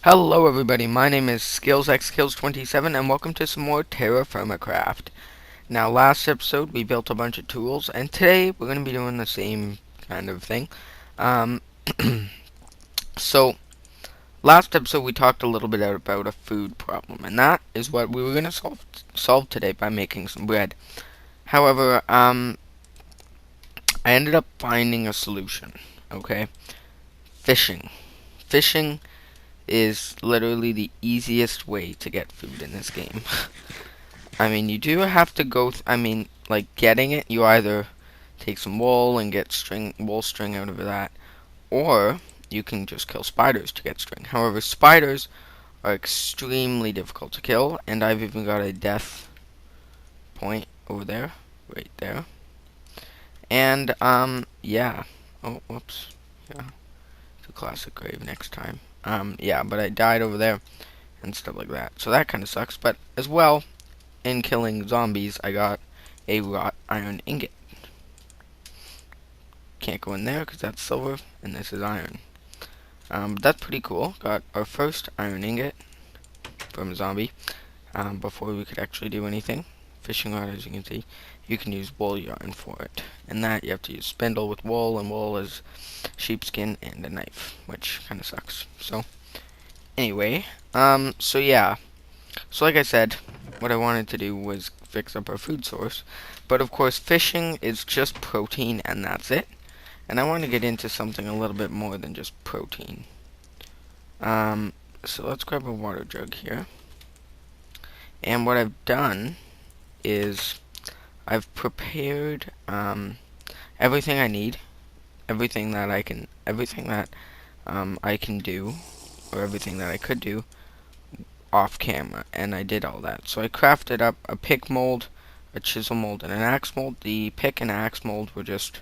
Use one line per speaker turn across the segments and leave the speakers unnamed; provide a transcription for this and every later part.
Hello everybody, my name is SkillsXKills27 and welcome to some more Terrafirmacraft. Now last episode we built a bunch of tools and today we're going to be doing the same kind of thing. Um, so last episode we talked a little bit about a food problem and that is what we were going to solve today by making some bread. However, I ended up finding a solution, okay? Fishing. Fishing is literally the easiest way to get food in this game. I mean, you do have to go, like getting it, you either take some wool and get wool string out of that, or you can just kill spiders to get string. However, spiders are extremely difficult to kill, and I've even got a death point over there, right there. And, yeah. Oh, whoops. Yeah. It's a classic grave next time. Yeah, but I died over there and stuff like that. So that kind of sucks. But as well, in killing zombies, I got a wrought iron ingot. Can't go in there because that's silver, and this is iron. But that's pretty cool. Got our first iron ingot from a zombie before we could actually do anything. Fishing rod, as you can see, you can use wool yarn for it. And that, you have to use spindle with wool, and wool is sheepskin and a knife, which kind of sucks. So, anyway, so yeah. So like I said, what I wanted to do was fix up our food source. But of course, fishing is just protein and that's it. And I want to get into something a little bit more than just protein. So let's grab a water jug here. And what I've done is I've prepared everything I need, everything that I can do, or everything that I could do off camera, and I did all that. So I crafted up a pick mold, a chisel mold, and an axe mold. The pick and axe mold were just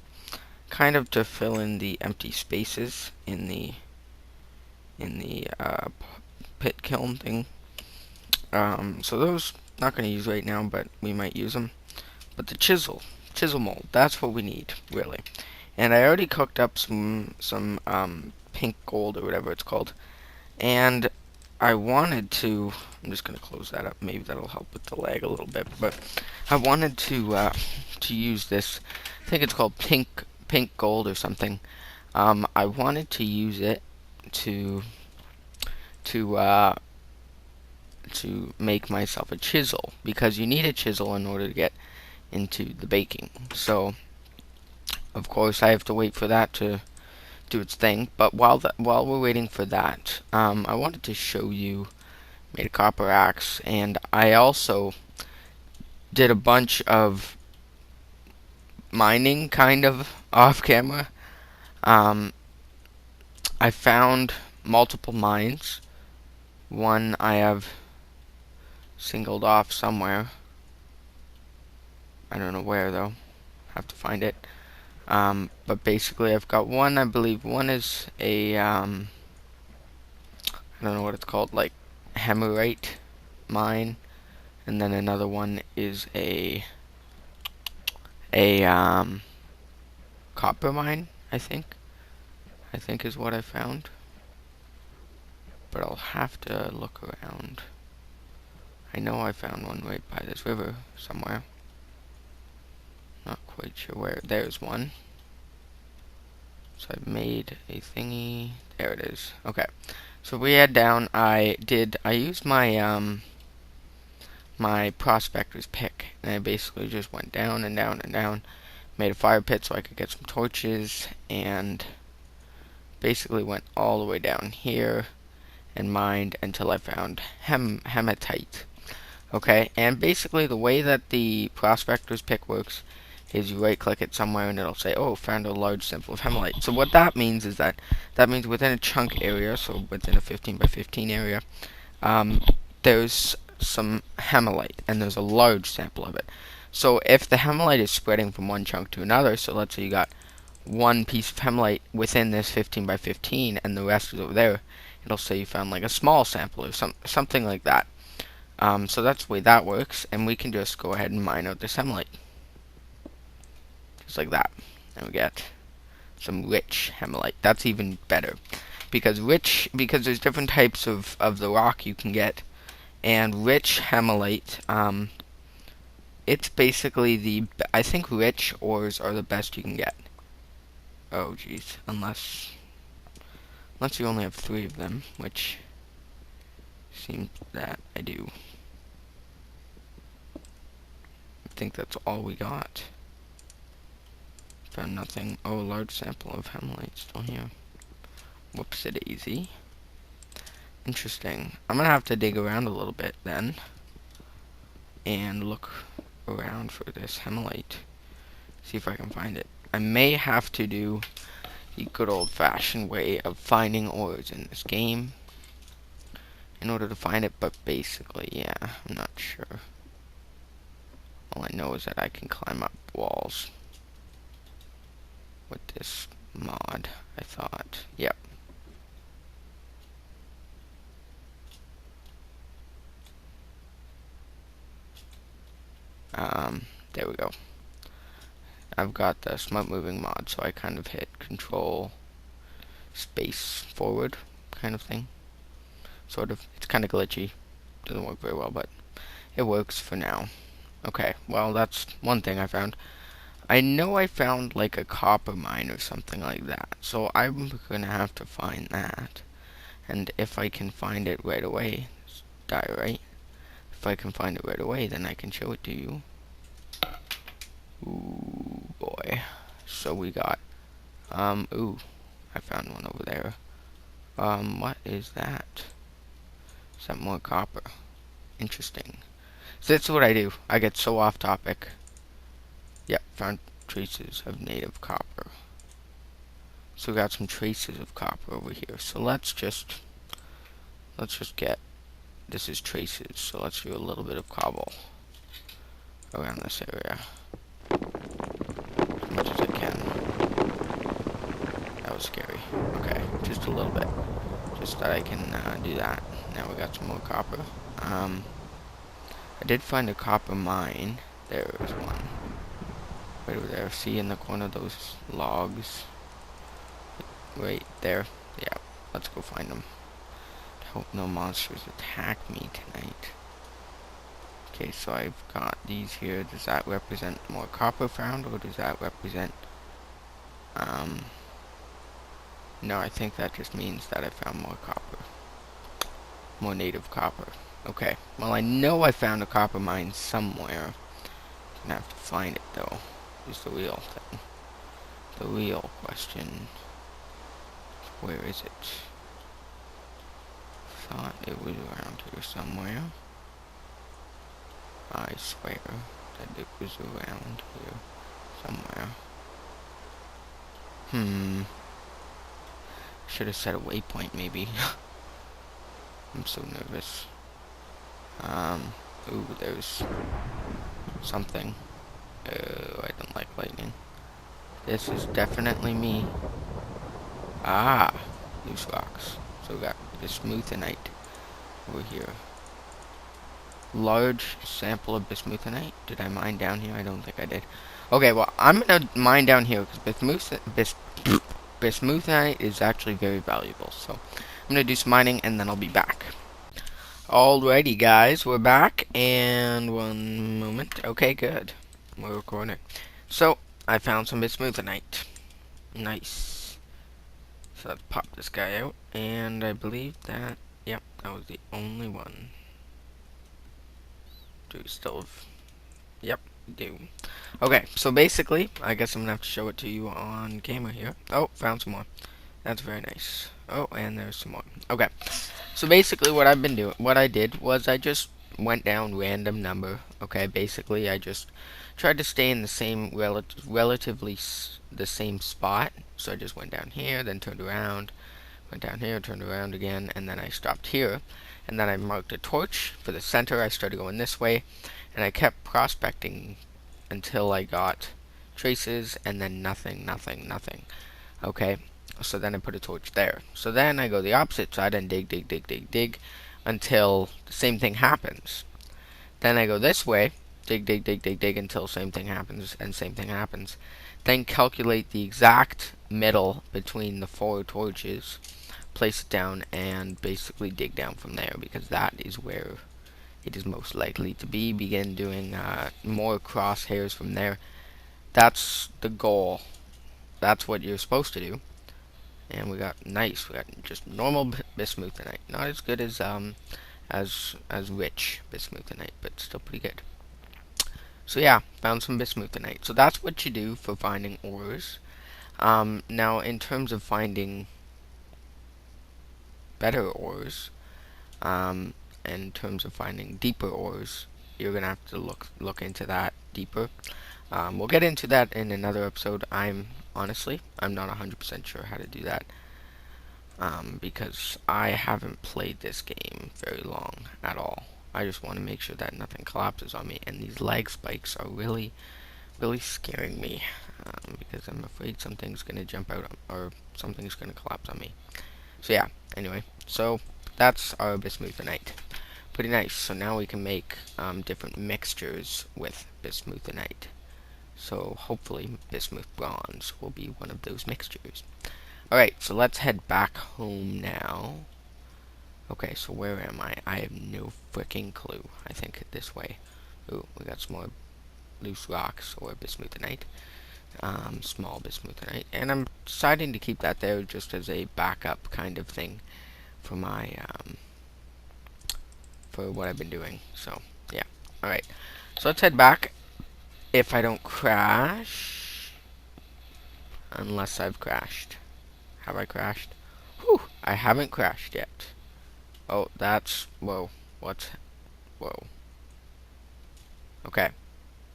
kind of to fill in the empty spaces in the pit kiln thing. So those not going to use right now, but we might use them. But the chisel mold, that's what we need really. And I already cooked up some pink gold or whatever it's called, and I wanted to, I'm just going to close that up, maybe that'll help with the lag a little bit, but I wanted to use this, I think it's called pink gold or something. I wanted to use it to make myself a chisel, because you need a chisel in order to get into the baking. So, of course, I have to wait for that to do its thing, but while we're waiting for that, I wanted to show you, made a copper axe, and I also did a bunch of mining kind of off camera. I found multiple mines. One I have singled off somewhere. I don't know where though. Have to find it. But basically I've got one, I believe one is a I don't know what it's called, like hemorrhite mine, and then another one is a copper mine, I think is what I found, but I'll have to look around. I know I found one right by this river somewhere, not quite sure where. There's one. So I've made a thingy. There it is. Okay. So we head down. I used my my prospector's pick, and I basically just went down and down and down, made a fire pit so I could get some torches, and basically went all the way down here and mined until I found hematite. Okay, and basically the way that the prospector's pick works is you right click it somewhere and it'll say, oh, found a large sample of hematite. So what that means is that means within a chunk area, so within a 15 by 15 area, there's some hematite, and there's a large sample of it. So if the hematite is spreading from one chunk to another, so let's say you got one piece of hematite within this 15 by 15 and the rest is over there, it'll say you found like a small sample or something like that. So that's the way that works, and we can just go ahead and mine out this hematite. Just like that. And we get some rich hematite. That's even better. because there's different types of the rock you can get, and rich hemalite, it's basically I think rich ores are the best you can get. Oh jeez, unless you only have 3 of them, which seems that I do. I think that's all we got. Found nothing. Oh, a large sample of hemalite still here. Whoops-a-daisy. Interesting. I'm gonna have to dig around a little bit then, and look around for this hemalite. See if I can find it. I may have to do the good old-fashioned way of finding ores in this game in order to find it, but basically, yeah, I'm not sure. All I know is that I can climb up walls with this mod, I thought. Yep. There we go. I've got the smart moving mod, so I kind of hit control space forward kind of thing. Sort of. It's kind of glitchy. Doesn't work very well, but it works for now. Okay, well, that's one thing I found. I know I found like a copper mine or something like that, so I'm gonna have to find that. And if I can find it right away, right? If I can find it right away, then I can show it to you. Ooh, boy. So we got, ooh, I found one over there. What is that? Is that more copper? Interesting. So that's what I do. I get so off topic. Yep, found traces of native copper. So we got some traces of copper over here. So let's just get, this is traces, so let's do a little bit of cobble around this area. As much as I can. That was scary. Okay, just a little bit. Just that I can do that. Now we got some more copper. I did find a copper mine. There is one. Right over there. See in the corner of those logs? Right there. Yeah, let's go find them. Hope no monsters attack me tonight. Okay, so I've got these here. Does that represent more copper found, or does that represent, no, I think that just means that I found more copper. More native copper. Okay, well, I know I found a copper mine somewhere. I'm gonna have to find it, though. Is the real thing. The real question. Where is it? Thought it was around here somewhere. I swear that it was around here somewhere. Should have set a waypoint, maybe. I'm so nervous. Ooh, there's something. Oh, I don't like lightning. This is definitely me. Ah, loose rocks. So we got bismuthinite over here. Large sample of bismuthinite. Did I mine down here? I don't think I did. Okay, well, I'm gonna mine down here because bismuthinite is actually very valuable. So I'm gonna do some mining and then I'll be back. Alrighty, guys, we're back. And one moment. Okay, good. We're recording. So I found some bismuthinite. Nice. So let's pop this guy out. And I believe that, yep, that was the only one. Do we still have, yep, we do. Okay, so basically, I guess I'm gonna have to show it to you on camera here. Oh, found some more. That's very nice. Oh, and there's some more. Okay, so basically what I've been doing, what I did was I just went down random number. Okay, basically I just tried to stay in the same relatively the same spot. So I just went down here, then turned around, went down here, turned around again, and then I stopped here. And then I marked a torch for the center. I started going this way, and I kept prospecting until I got traces, and then nothing, nothing, nothing. Okay, so then I put a torch there. So then I go the opposite side and dig, dig, dig, dig, dig, until the same thing happens. Then I go this way, dig, dig, dig, dig, dig, until same thing happens, and same thing happens. Then calculate the exact middle between the 4 torches place it down, and basically dig down from there, because that is where it is most likely to be. Begin doing more crosshairs from there. That's the goal. That's what you're supposed to do. And we got nice. We got just normal bismuthinite. Not as good as rich bismuthinite, but still pretty good. So yeah, found some bismuthinite. So that's what you do for finding ores. Now in terms of finding better ores, in terms of finding deeper ores, you're gonna have to look into that deeper. We'll get into that in another episode. I'm not 100% sure how to do that, because I haven't played this game very long at all. I just want to make sure that nothing collapses on me, and these lag spikes are really, really scaring me, because I'm afraid something's gonna jump out or something's gonna collapse on me. So yeah, anyway, so that's our bismuthinite. Pretty nice. So now we can make different mixtures with bismuthinite. So hopefully bismuth bronze will be one of those mixtures. Alright, so let's head back home now. Okay, so where am I? I have no freaking clue. I think this way. Ooh, we got some more loose rocks or bismuthinite. Small bismuthinite. And I'm deciding to keep that there just as a backup kind of thing for my, for what I've been doing. So, yeah. Alright, so let's head back. If I don't crash, unless I've crashed. Have I crashed? Whew, I haven't crashed yet. Oh, that's, whoa, whoa. Okay,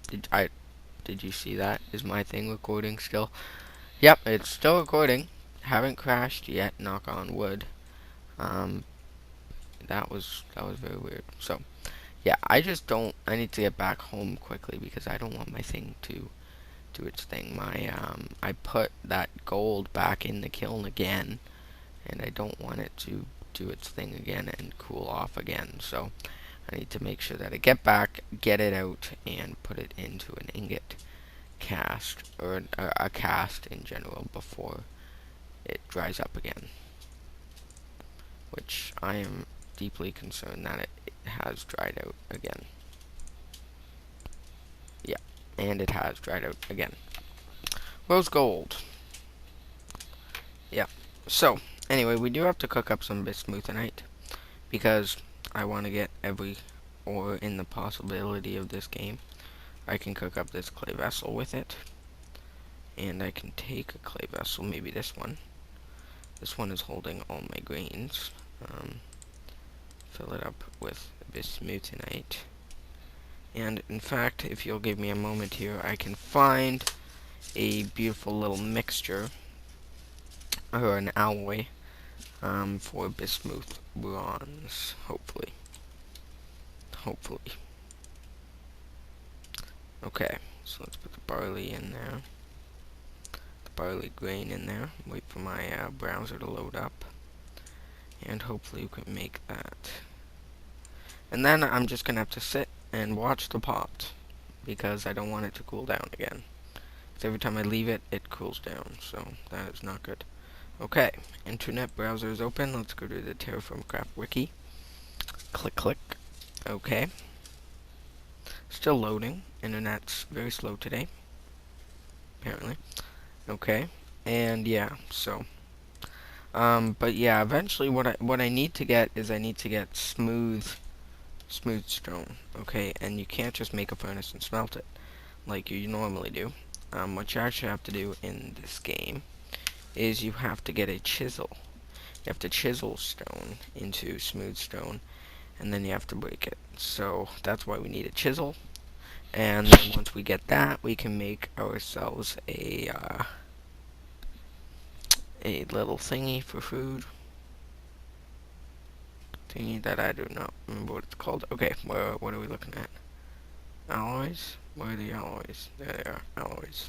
did you see that? Is my thing recording still? Yep, it's still recording. Haven't crashed yet, knock on wood. That was very weird. So, yeah, I need to get back home quickly because I don't want my thing to do its thing. I put that gold back in the kiln again, and I don't want it to do its thing again and cool off again. So I need to make sure that I get back, get it out, and put it into an ingot cast, or a cast in general, before it dries up again. Which I am deeply concerned that it has dried out again. Yeah, and it has dried out again. Rose gold. Yeah. So, anyway, we do have to cook up some bismuthinite, because I want to get every ore in the possibility of this game. I can cook up this clay vessel with it, and I can take a clay vessel, maybe this one. This one is holding all my grains. Fill it up with bismuthinite. And in fact, if you'll give me a moment here, I can find a beautiful little mixture, or an alloy, for bismuth bronze, hopefully. Okay, so let's put the barley in there. The barley grain in there. Wait for my browser to load up. And hopefully we can make that. And then I'm just going to have to sit and watch the pot, because I don't want it to cool down again. Because every time I leave it, it cools down, so that is not good. Okay, internet browser is open. Let's go to the Terrafirmacraft wiki. Click. Okay. Still loading. Internet's very slow today, apparently. Okay, and yeah, so but yeah, eventually what I need to get is I need to get smooth stone. Okay, and you can't just make a furnace and smelt it like you normally do. What you actually have to do in this game is you have to get a chisel. You have to chisel stone into smooth stone, and then you have to break it. So that's why we need a chisel. And then once we get that, we can make ourselves a little thingy for food. Thingy that I do not remember what it's called. Okay, what are we looking at? Alloys? Where are the alloys? There they are, alloys.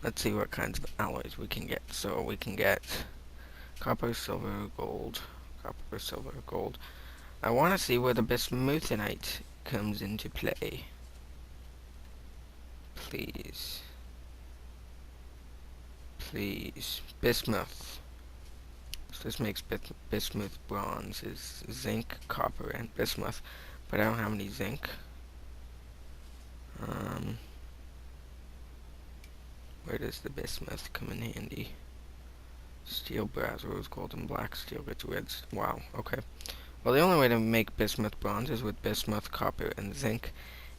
Let's see what kinds of alloys we can get. So we can get copper, silver, gold. Copper, silver, gold. I want to see where the bismuthinite comes into play. Please. Bismuth. So this makes bismuth bronze is zinc, copper, and bismuth. But I don't have any zinc. Where does the bismuth come in handy? Steel, brass, rose, gold, and black. Steel gets reds. Wow, okay. Well, the only way to make bismuth bronze is with bismuth, copper, and zinc.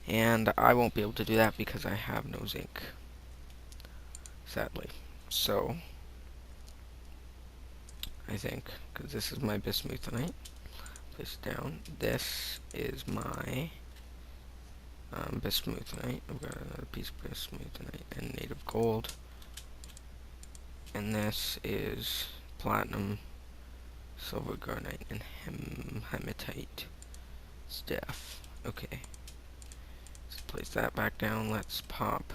And I won't be able to do that because I have no zinc. Sadly. So, I think, because this is my bismuthenite. Place it down. This is my bismuthenite. I've got another piece of bismuthenite and native gold. And this is platinum, silver, garnet, and hematite stuff. Okay. Let's place that back down. Let's pop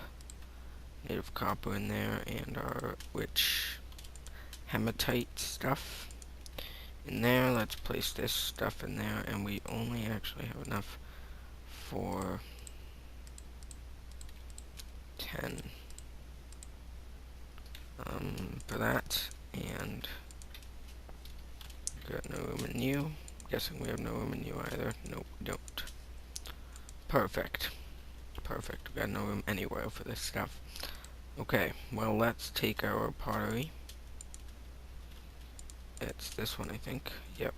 native copper in there and our rich hematite stuff in there. Let's place this stuff in there, and we only actually have enough for 10 for that, and got no room in you. Guessing we have no room in you either. Nope, we don't. Perfect. Perfect. We got no room anywhere for this stuff. Okay, well, let's take our pottery. It's this one, I think. Yep.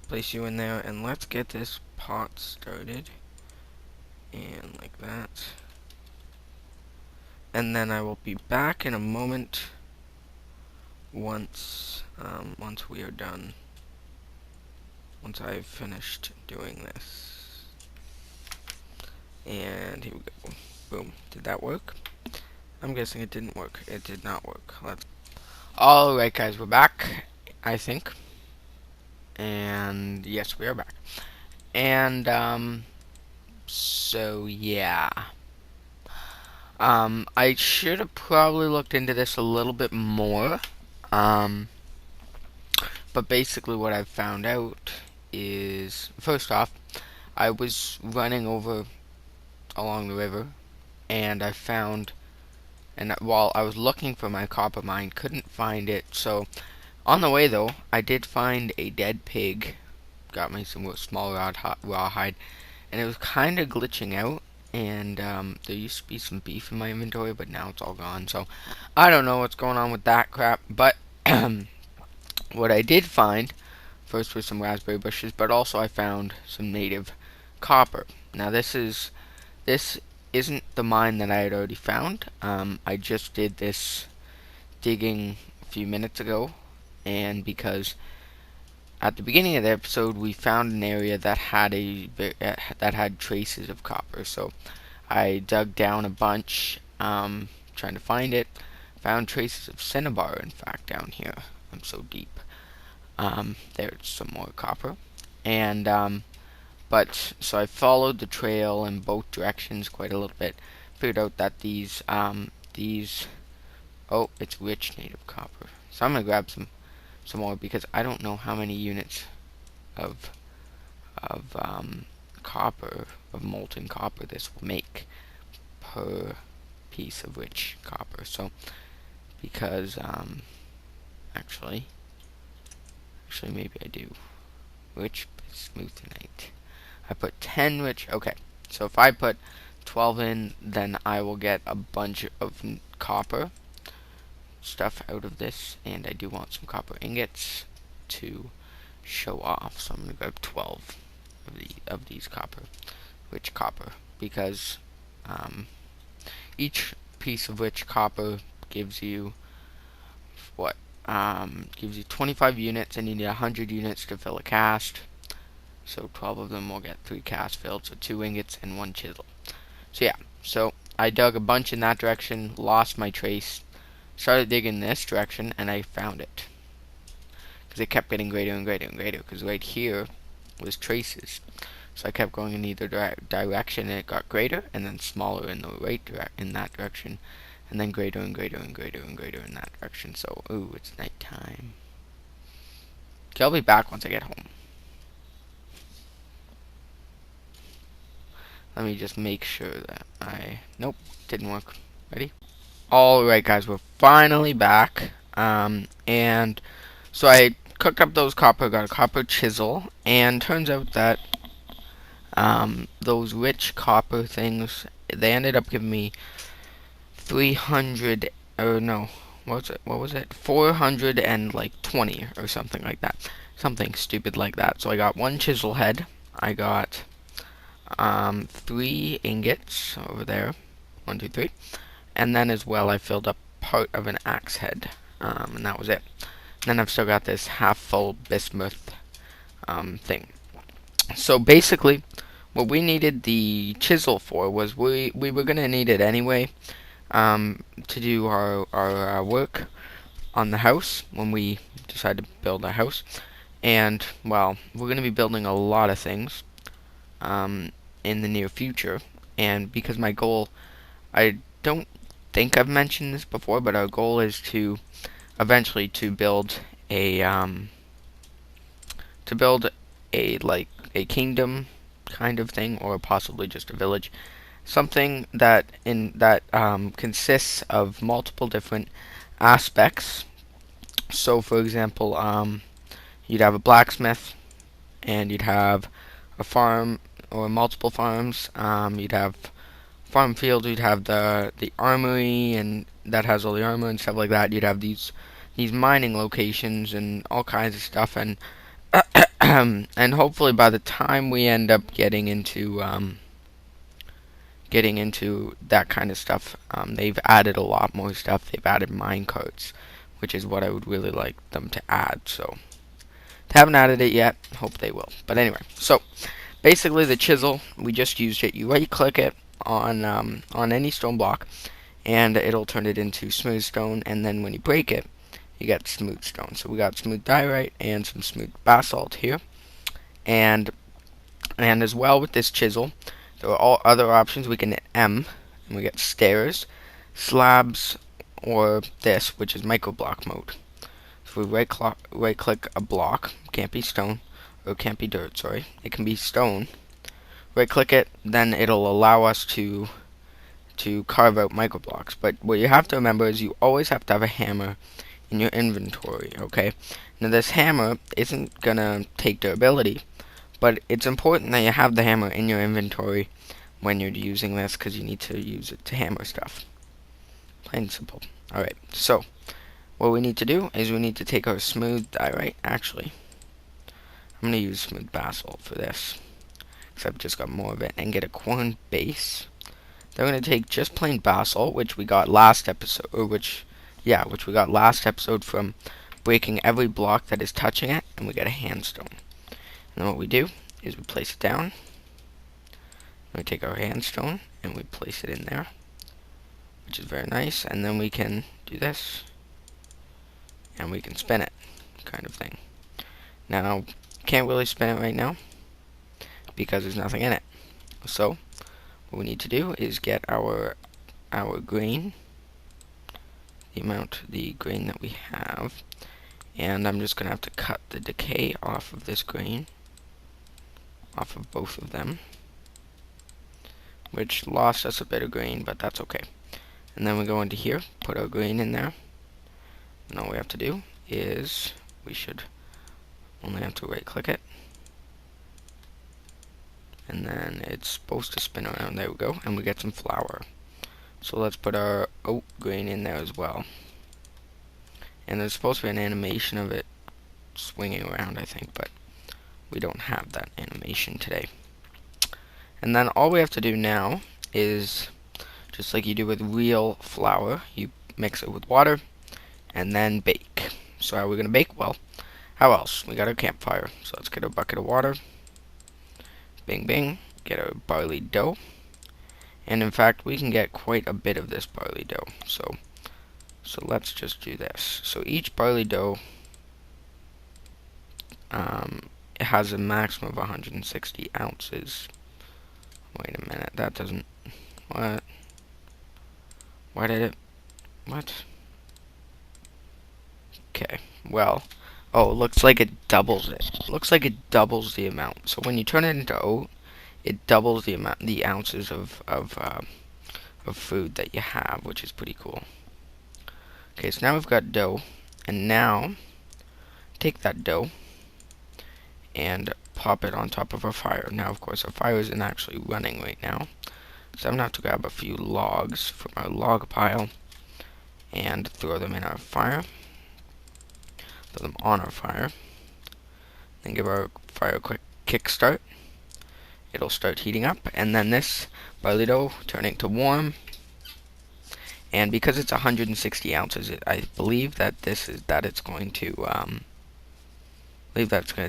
Place you in there, and let's get this pot started. And like that. And then I will be back in a moment once we are done. Once I've finished doing this. And here we go. Boom. Did that work? I'm guessing it didn't work. It did not work. Alright guys, we're back, I think. And yes, we are back. And so yeah. I should have probably looked into this a little bit more. But basically what I've found out is, first off, I was running over along the river, and I found, and while I was looking for my copper mine, couldn't find it. So on the way though, I did find a dead pig. Got me some small rawhide, and it was kind of glitching out. And there used to be some beef in my inventory, but now it's all gone. So I don't know what's going on with that crap. But what I did find first were some raspberry bushes, but also I found some native copper. Now this isn't the mine that I had already found. I just did this digging a few minutes ago, and because at the beginning of the episode we found an area that had traces of copper, so I dug down a bunch trying to find it. Found traces of cinnabar, in fact, down here. I'm so deep. There's some more copper, and but so I followed the trail in both directions quite a little bit. Figured out that these oh, it's rich native copper. So I'm gonna grab some more because I don't know how many units of copper, of molten copper, this will make per piece of rich copper. So because actually maybe I do rich smoothenite. I put 10 rich. Okay, so if I put 12 in, then I will get a bunch of copper stuff out of this, and I do want some copper ingots to show off. So I'm gonna grab 12 of these rich copper, because each piece of rich copper gives you what? Gives you 25 units, and you need 100 units to fill a cast. So 12 of them will get 3 casts filled, so 2 ingots and 1 chisel. So yeah, so I dug a bunch in that direction, lost my trace, started digging this direction, and I found it. Because it kept getting greater and greater and greater, because right here was traces. So I kept going in either direction, and it got greater, and then smaller in the in that direction, and then greater and greater and greater and greater in that direction. So, ooh, it's nighttime. Okay, I'll be back once I get home. Let me just make sure that nope, didn't work. Ready? Alright guys, we're finally back. And So I cooked up those copper, got a copper chisel, and turns out that those rich copper things, they ended up giving me 300, or no, what was it, 400 and like 20 or something like that, something stupid like that. So I got one chisel head, I got 3 ingots over there, 1 2 3, and then as well I filled up part of an axe head, and that was it. And then I've still got this half full bismuth thing. So basically, what we needed the chisel for was we were gonna need it anyway, to do our work on the house when we decide to build a house. And well, we're gonna be building a lot of things in the near future. And because my goal, I don't think I've mentioned this before, but our goal is to eventually to build a like a kingdom kind of thing, or possibly just a village, something that consists of multiple different aspects. So for example, you'd have a blacksmith, and you'd have a farm or multiple farms. You'd have farm fields. You'd have the armory, and that has all the armor and stuff like that. You'd have these mining locations and all kinds of stuff. And and hopefully by the time we end up getting into that kind of stuff, they've added a lot more stuff. They've added mine carts, which is what I would really like them to add. So they haven't added it yet. Hope they will. But anyway, so basically the chisel, we just used it. You right click it on any stone block, and it'll turn it into smooth stone. And then when you break it, you get smooth stone. So we got smooth diorite and some smooth basalt here. And as well with this chisel, there are all other options. We can hit M, and we get stairs, slabs, or this, which is microblock mode. So we right click a block, can't be stone, or can't be dirt, sorry. It can be stone. Right click it, then it'll allow us to carve out microblocks. But what you have to remember is you always have to have a hammer in your inventory, okay? Now this hammer isn't gonna take durability, but it's important that you have the hammer in your inventory when you're using this, because you need to use it to hammer stuff. Plain and simple. Alright, so what we need to do is we need to take our smooth diorite. Actually, I'm going to use smooth basalt for this, because I've just got more of it, and get a corn base. Then we're going to take just plain basalt, which we got last episode, which we got last episode from breaking every block that is touching it, and we get a handstone. And then what we do is we place it down. We take our handstone and we place it in there, which is very nice. And then we can do this, and we can spin it, kind of thing. Now, can't really spin it right now because there's nothing in it. So what we need to do is get our grain, the grain that we have, and I'm just gonna have to cut the decay off of this grain, off of both of them, which lost us a bit of grain, but that's okay. And then we go into here, put our grain in there, and all we have to do is we should only have to right click it, and then it's supposed to spin around. There we go, and we get some flour. So let's put our oat grain in there as well. And there's supposed to be an animation of it swinging around, I think, but we don't have that animation today. And then all we have to do now is, just like you do with real flour, you mix it with water and then bake. So how are we going to bake? Well, how else? We got our campfire. So let's get a bucket of water. Bing, bing. Get our barley dough. And in fact, we can get quite a bit of this barley dough. So let's just do this. So each barley dough it has a maximum of 160 ounces. Wait a minute, that doesn't... What? Why did it... What? Okay, well... Oh, it looks like it doubles it. Looks like it doubles the amount. So when you turn it into oat, it doubles the amount, the ounces of food that you have, which is pretty cool. Okay, so now we've got dough, and now take that dough and pop it on top of our fire. Now, of course, our fire isn't actually running right now, so I'm gonna have to grab a few logs from our log pile and throw them in our fire. Throw them on our fire. Then give our fire a quick kickstart. It'll start heating up, and then this barley dough turning to warm. And because it's 160 ounces, I believe that it's going to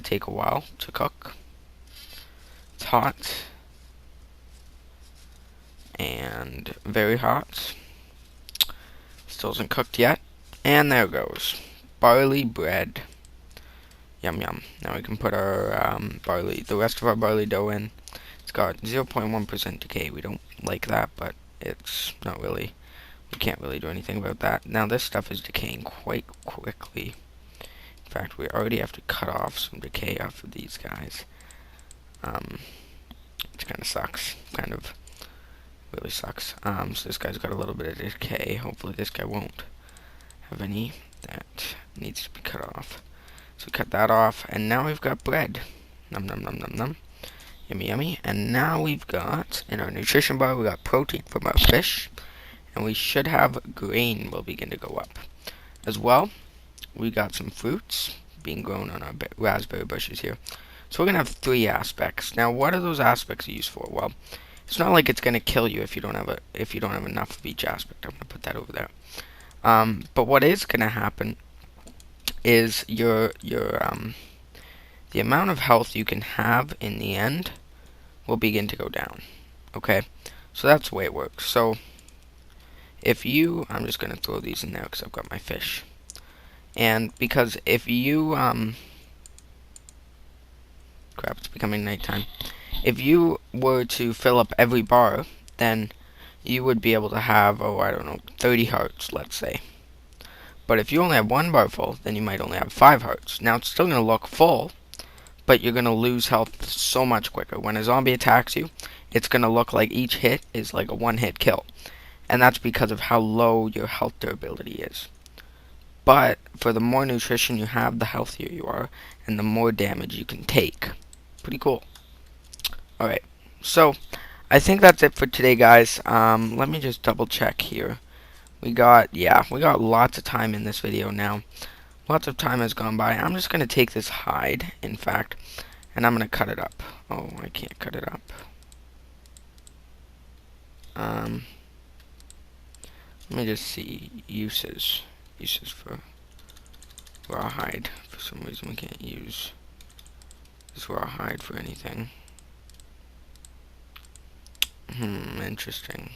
take a while to cook. It's hot and very hot. Still isn't cooked yet. And there goes. Barley bread. Yum yum. Now we can put our the rest of our barley dough in. It's got 0.1% decay. We don't like that, but it's not really, we can't really do anything about that. Now this stuff is decaying quite quickly. In fact, we already have to cut off some decay off of these guys. Which kind of sucks. Kind of really sucks. So this guy's got a little bit of decay. Hopefully this guy won't have any that needs to be cut off. So we cut that off, and now we've got bread. Num num num num num. Yummy yummy. And now we've got, in our nutrition bar, we got protein from our fish, and we should have grain will begin to go up. As well, we got some fruits being grown on our raspberry bushes here. So we're gonna have 3 aspects. Now, what are those aspects used for? Well, it's not like it's gonna kill you if you don't have enough of each aspect. I'm gonna put that over there. But what is gonna happen is the amount of health you can have in the end will begin to go down. Okay, so that's the way it works. So if you, I'm just gonna throw these in there because I've got my fish, and because if you crap, it's becoming nighttime. If you were to fill up every bar, then you would be able to have, oh, I don't know, 30 hearts, let's say. But if you only have 1 bar full, then you might only have 5 hearts. Now, it's still going to look full, but you're going to lose health so much quicker. When a zombie attacks you, it's going to look like each hit is like a 1-hit kill. And that's because of how low your health durability is. But for the more nutrition you have, the healthier you are, and the more damage you can take. Pretty cool. Alright, so I think that's it for today, guys. Let me just double check here. We got lots of time in this video now. Lots of time has gone by. I'm just going to take this hide, in fact, and I'm going to cut it up. Oh, I can't cut it up. Let me just see uses for rawhide. For some reason we can't use this rawhide for anything. Interesting.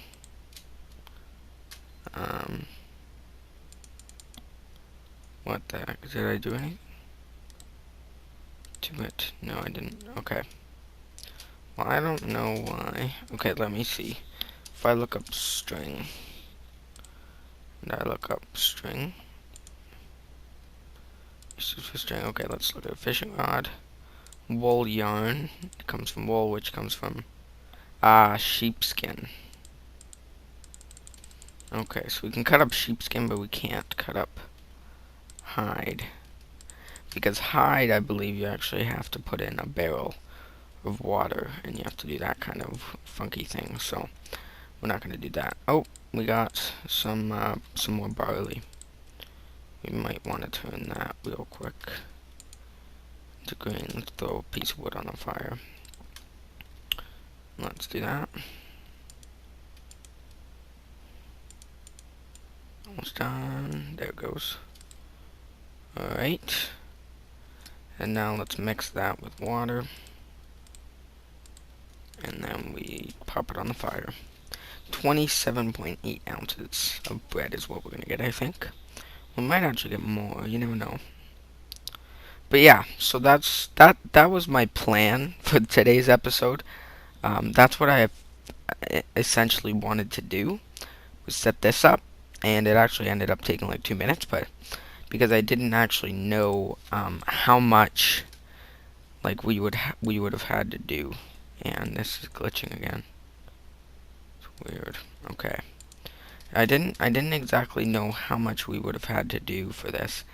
What the heck? Did I do anything to it? No, I didn't. Okay. Well, I don't know why. Okay, let me see. If I look up string, and I look up string, uses for string. Okay, let's look at a fishing rod. Wool yarn. It comes from wool, which comes from sheepskin. Okay, so we can cut up sheepskin, but we can't cut up hide. Because hide, I believe you actually have to put in a barrel of water, and you have to do that kind of funky thing, so we're not going to do that. Oh, we got some more barley. We might want to turn that real quick to green. Let's throw a piece of wood on the fire. Let's do that. Almost done. There it goes. Alright. And now let's mix that with water. And then we pop it on the fire. 27.8 ounces of bread is what we're going to get, I think. We might actually get more. You never know. But yeah, so that was my plan for today's episode. That's what I essentially wanted to do, was set this up, and it actually ended up taking like 2 minutes, but because I didn't actually know how much like we would have had to do. And this is glitching again. It's weird. Okay. I didn't exactly know how much we would have had to do for this.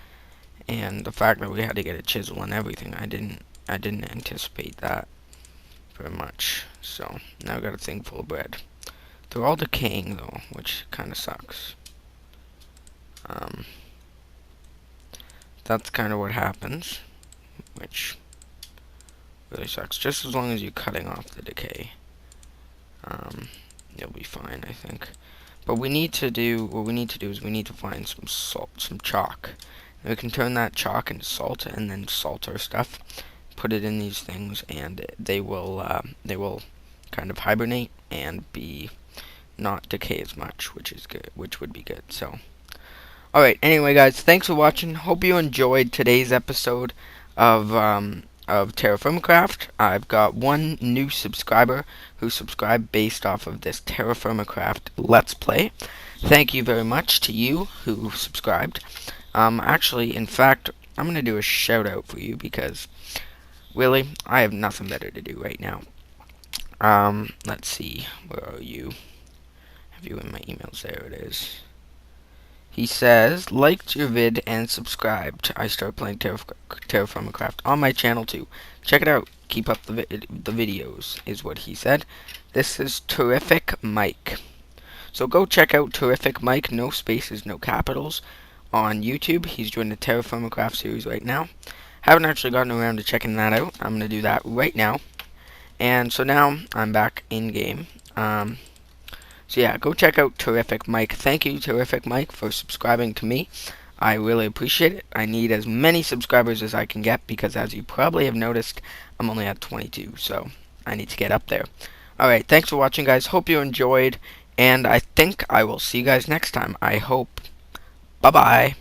and the fact that we had to get a chisel and everything, I didn't anticipate that very much. So now I got a thing full of bread. They're all decaying though, which kind of sucks. That's kind of what happens, which really sucks. Just as long as you're cutting off the decay, you'll be fine, I think. But what we need to do is we need to find some salt, some chalk. And we can turn that chalk into salt, and then salt our stuff, put it in these things, and they will kind of hibernate and be not decay as much, which is good, which would be good. So, all right. Anyway, guys, thanks for watching. Hope you enjoyed today's episode of Terrafirmacraft. I've got one new subscriber who subscribed based off of this Terrafirmacraft Let's Play. Thank you very much to you who subscribed. Actually, in fact, I'm gonna do a shout out for you because really, I have nothing better to do right now. Let's see, where are you? Have you in my emails? There it is. He says, liked your vid and subscribed. I start playing Terrafirmacraft on my channel too. Check it out. Keep up the videos, is what he said. This is Terrific Mike. So go check out Terrific Mike, no spaces, no capitals, on YouTube. He's doing the Terrafirmacraft series right now. Haven't actually gotten around to checking that out. I'm going to do that right now. And so now I'm back in game. So yeah, go check out Terrific Mike. Thank you, Terrific Mike, for subscribing to me. I really appreciate it. I need as many subscribers as I can get because, as you probably have noticed, I'm only at 22, so I need to get up there. Alright, thanks for watching, guys. Hope you enjoyed, and I think I will see you guys next time. I hope. Bye-bye.